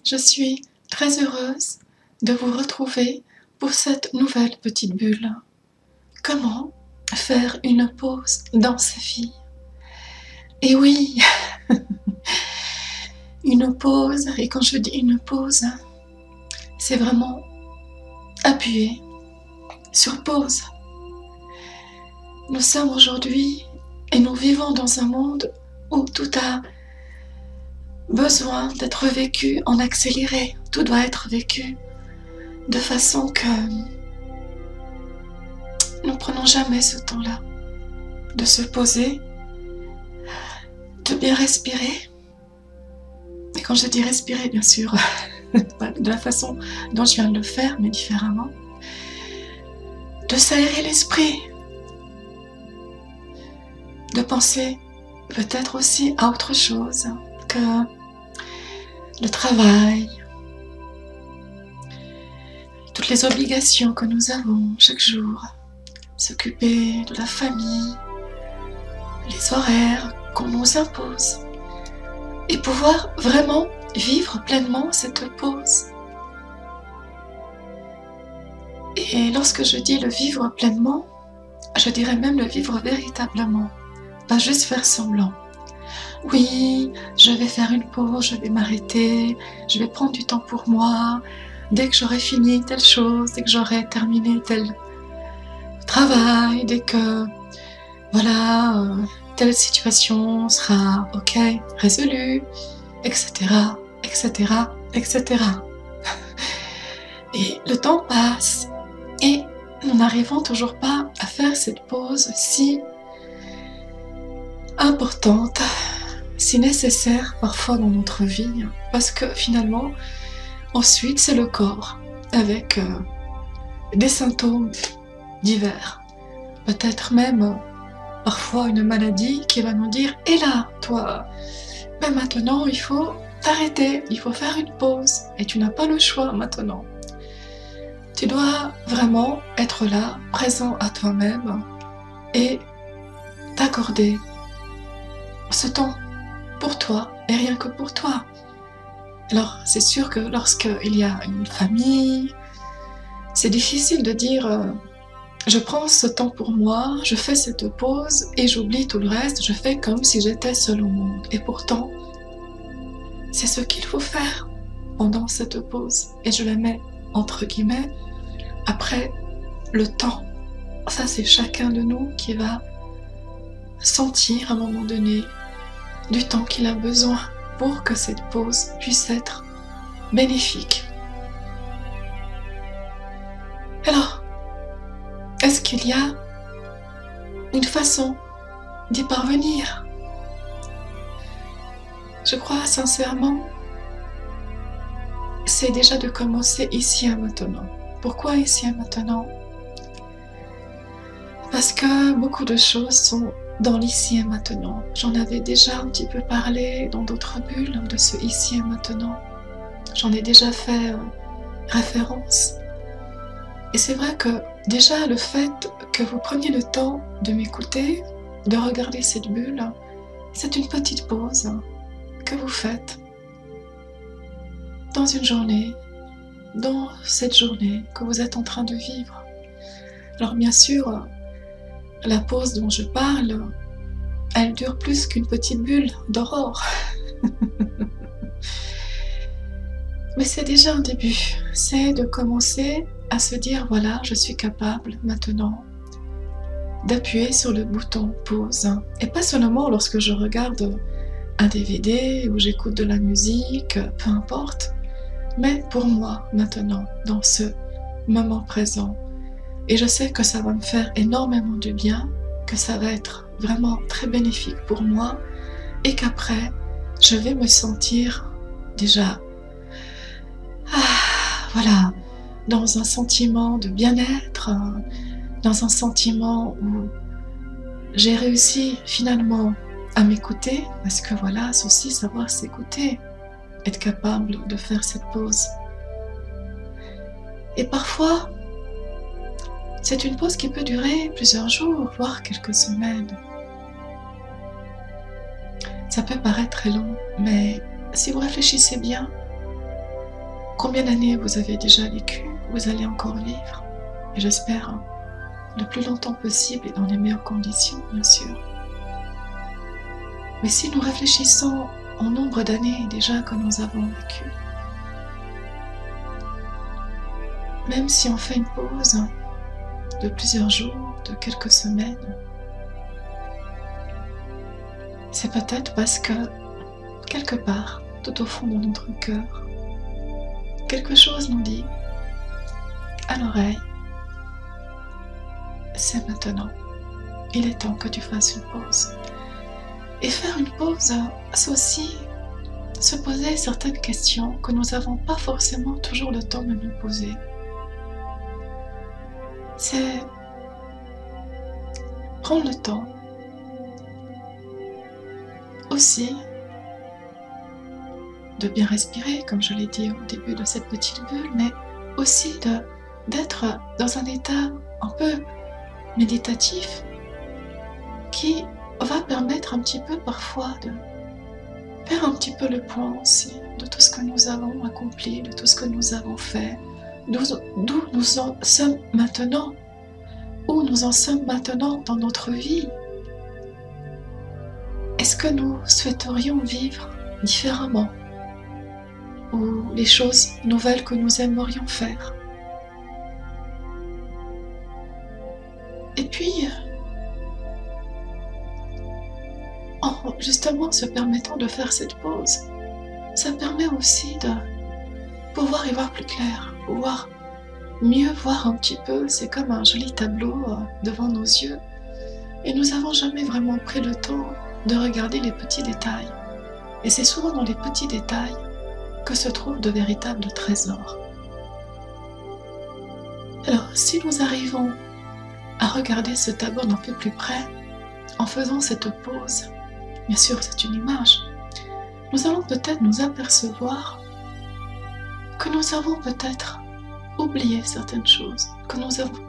je suis très heureuse de vous retrouver pour cette nouvelle petite bulle. Comment faire une pause dans sa vie? Et oui, une pause, et quand je dis une pause, c'est vraiment appuyer sur pause. Nous sommes aujourd'hui et nous vivons dans un monde où tout a besoin d'être vécu en accéléré. Tout doit être vécu de façon que nous ne prenons jamais ce temps-là de se poser, de bien respirer. Et quand je dis respirer, bien sûr, de la façon dont je viens de le faire, mais différemment, de s'aérer l'esprit, de penser peut-être aussi à autre chose que le travail, toutes les obligations que nous avons chaque jour, s'occuper de la famille, les horaires qu'on nous impose, et pouvoir vraiment vivre pleinement cette pause. Et lorsque je dis le vivre pleinement, je dirais même le vivre véritablement, pas juste faire semblant. Oui, je vais faire une pause, je vais m'arrêter, je vais prendre du temps pour moi, dès que j'aurai fini telle chose, dès que j'aurai terminé tel travail, dès que, voilà, telle situation sera ok, résolue, etc., etc., etc. Et le temps passe et nous n'arrivons toujours pas à faire cette pause si importante, si nécessaire parfois dans notre vie, parce que finalement, ensuite c'est le corps avec des symptômes divers, peut-être même parfois une maladie qui va nous dire « Et là, toi, ben maintenant il faut t'arrêter, il faut faire une pause et tu n'as pas le choix maintenant. » Tu dois vraiment être là, présent à toi-même et t'accorder ce temps pour toi et rien que pour toi. Alors c'est sûr que lorsqu'il y a une famille, c'est difficile de dire je prends ce temps pour moi, je fais cette pause et j'oublie tout le reste, je fais comme si j'étais seule au monde. Et pourtant, c'est ce qu'il faut faire pendant cette pause. Et je la mets entre guillemets après le temps. Ça c'est chacun de nous qui va sentir à un moment donné du temps qu'il a besoin pour que cette pause puisse être bénéfique. Alors, est-ce qu'il y a une façon d'y parvenir? Je crois sincèrement, c'est déjà de commencer ici et maintenant. Pourquoi ici et maintenant? Parce que beaucoup de choses sont dans l'ici et maintenant. J'en avais déjà un petit peu parlé dans d'autres bulles de ce ici et maintenant. J'en ai déjà fait référence. Et c'est vrai que déjà le fait que vous preniez le temps de m'écouter, de regarder cette bulle, c'est une petite pause que vous faites dans une journée, dans cette journée que vous êtes en train de vivre. Alors bien sûr, la pause dont je parle, elle dure plus qu'une petite bulle d'aurore. Mais c'est déjà un début, c'est de commencer à se dire voilà, je suis capable maintenant d'appuyer sur le bouton pause. Et pas seulement lorsque je regarde un DVD ou j'écoute de la musique, peu importe, mais pour moi maintenant, dans ce moment présent. Et je sais que ça va me faire énormément de bien, que ça va être vraiment très bénéfique pour moi et qu'après, je vais me sentir déjà, voilà, dans un sentiment de bien-être, dans un sentiment où j'ai réussi finalement à m'écouter, parce que voilà, c'est aussi savoir s'écouter, être capable de faire cette pause. Et parfois, c'est une pause qui peut durer plusieurs jours, voire quelques semaines. Ça peut paraître très long, mais si vous réfléchissez bien, combien d'années vous avez déjà vécu, vous allez encore vivre, et j'espère le plus longtemps possible et dans les meilleures conditions, bien sûr. Mais si nous réfléchissons au nombre d'années déjà que nous avons vécu, même si on fait une pause de plusieurs jours, de quelques semaines, c'est peut-être parce que, quelque part, tout au fond de notre cœur, quelque chose nous dit à l'oreille, c'est maintenant, il est temps que tu fasses une pause. Et faire une pause, c'est aussi se poser certaines questions que nous n'avons pas forcément toujours le temps de nous poser. C'est prendre le temps aussi de bien respirer, comme je l'ai dit au début de cette petite bulle, mais aussi d'être dans un état un peu méditatif qui va permettre un petit peu parfois de faire un petit peu le point aussi de tout ce que nous avons accompli, de tout ce que nous avons fait, d'où nous en sommes maintenant, où nous en sommes maintenant dans notre vie. Est-ce que nous souhaiterions vivre différemment, ou les choses nouvelles que nous aimerions faire? Et puis, en justement se permettant de faire cette pause, ça permet aussi de pouvoir y voir plus clair, pouvoir mieux voir un petit peu. C'est comme un joli tableau devant nos yeux, et nous n'avons jamais vraiment pris le temps de regarder les petits détails. Et c'est souvent dans les petits détails que se trouvent de véritables trésors. Alors, si nous arrivons à regarder ce tableau d'un peu plus près, en faisant cette pause, bien sûr c'est une image, nous allons peut-être nous apercevoir que nous avons peut-être oublié certaines choses, que nous avons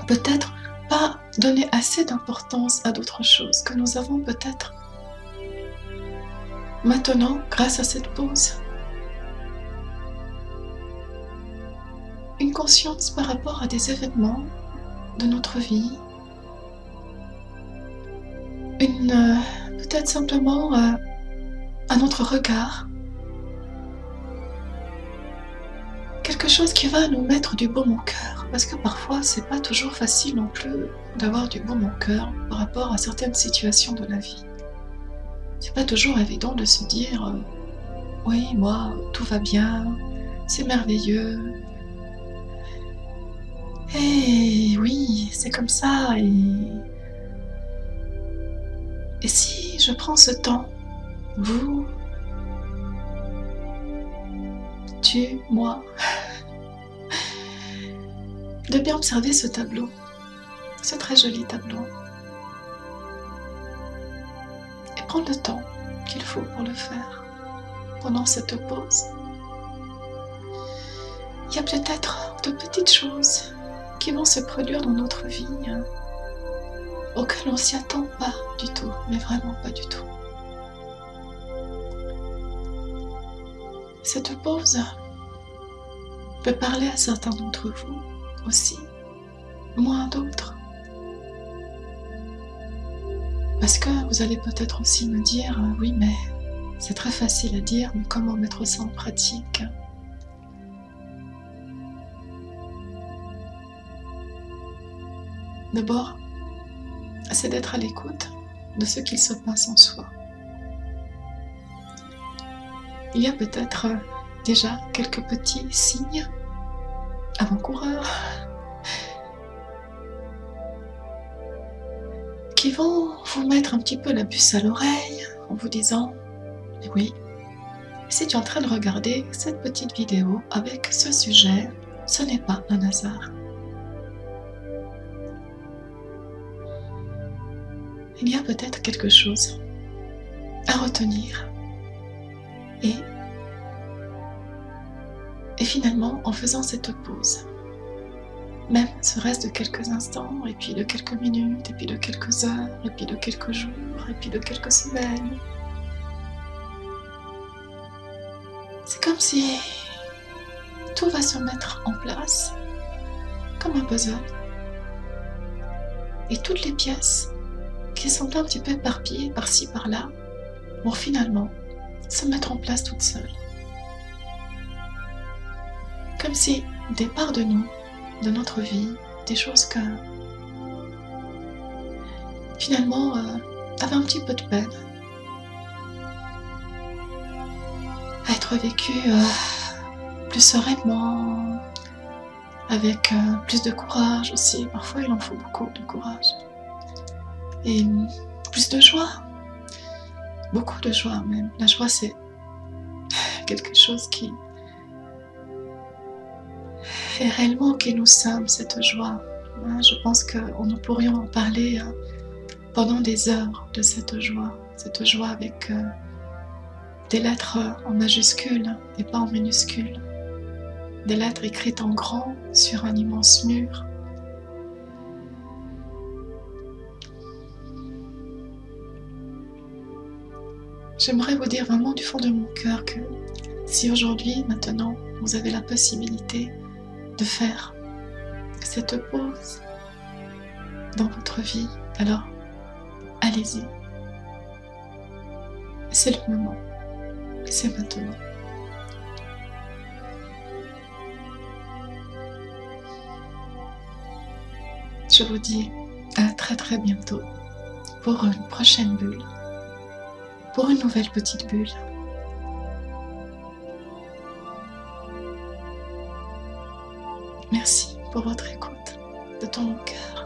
peut-être pas donné assez d'importance à d'autres choses, que nous avons peut-être maintenant, grâce à cette pause, une conscience par rapport à des événements de notre vie, peut-être simplement à notre regard, quelque chose qui va nous mettre du baume au cœur, parce que parfois c'est pas toujours facile non plus d'avoir du baume au cœur par rapport à certaines situations de la vie. C'est pas toujours évident de se dire oui, moi tout va bien, c'est merveilleux. Et oui, c'est comme ça. Et si je prends ce temps, vous, tu, moi, de bien observer ce tableau, ce très joli tableau, et prendre le temps qu'il faut pour le faire pendant cette pause. Il y a peut-être de petites choses qui vont se produire dans notre vie, auxquelles on ne s'y attend pas du tout, mais vraiment pas du tout. Cette pause peut parler à certains d'entre vous aussi, moins d'autres. Parce que vous allez peut-être aussi me dire, oui, mais c'est très facile à dire, mais comment mettre ça en pratique ? D'abord, c'est d'être à l'écoute de ce qu'il se passe en soi. Il y a peut-être déjà quelques petits signes avant-coureurs qui vont vous mettre un petit peu la puce à l'oreille en vous disant « Oui, si tu es en train de regarder cette petite vidéo avec ce sujet, ce n'est pas un hasard. » Il y a peut-être quelque chose à retenir. Et finalement, en faisant cette pause, même serait-ce de quelques instants, et puis de quelques minutes, et puis de quelques heures, et puis de quelques jours, et puis de quelques semaines, c'est comme si tout va se mettre en place comme un puzzle. Et toutes les pièces qui sont un petit peu éparpillées par-ci par-là vont finalement se mettre en place toutes seules. Comme si des parts de nous, de notre vie, des choses que finalement avaient un petit peu de peine à être vécues plus sereinement, avec plus de courage aussi. Parfois il en faut beaucoup de courage. Et plus de joie. Beaucoup de joie même. La joie c'est quelque chose qui est réellement qui nous sommes, cette joie. Je pense que nous pourrions en parler pendant des heures de cette joie avec des lettres en majuscules et pas en minuscules, des lettres écrites en grand sur un immense mur. J'aimerais vous dire vraiment du fond de mon cœur que si aujourd'hui, maintenant, vous avez la possibilité de faire cette pause dans votre vie, alors allez-y. C'est le moment. C'est maintenant. Je vous dis à très très bientôt pour une prochaine bulle, pour une nouvelle petite bulle. Merci pour votre écoute de tout mon cœur.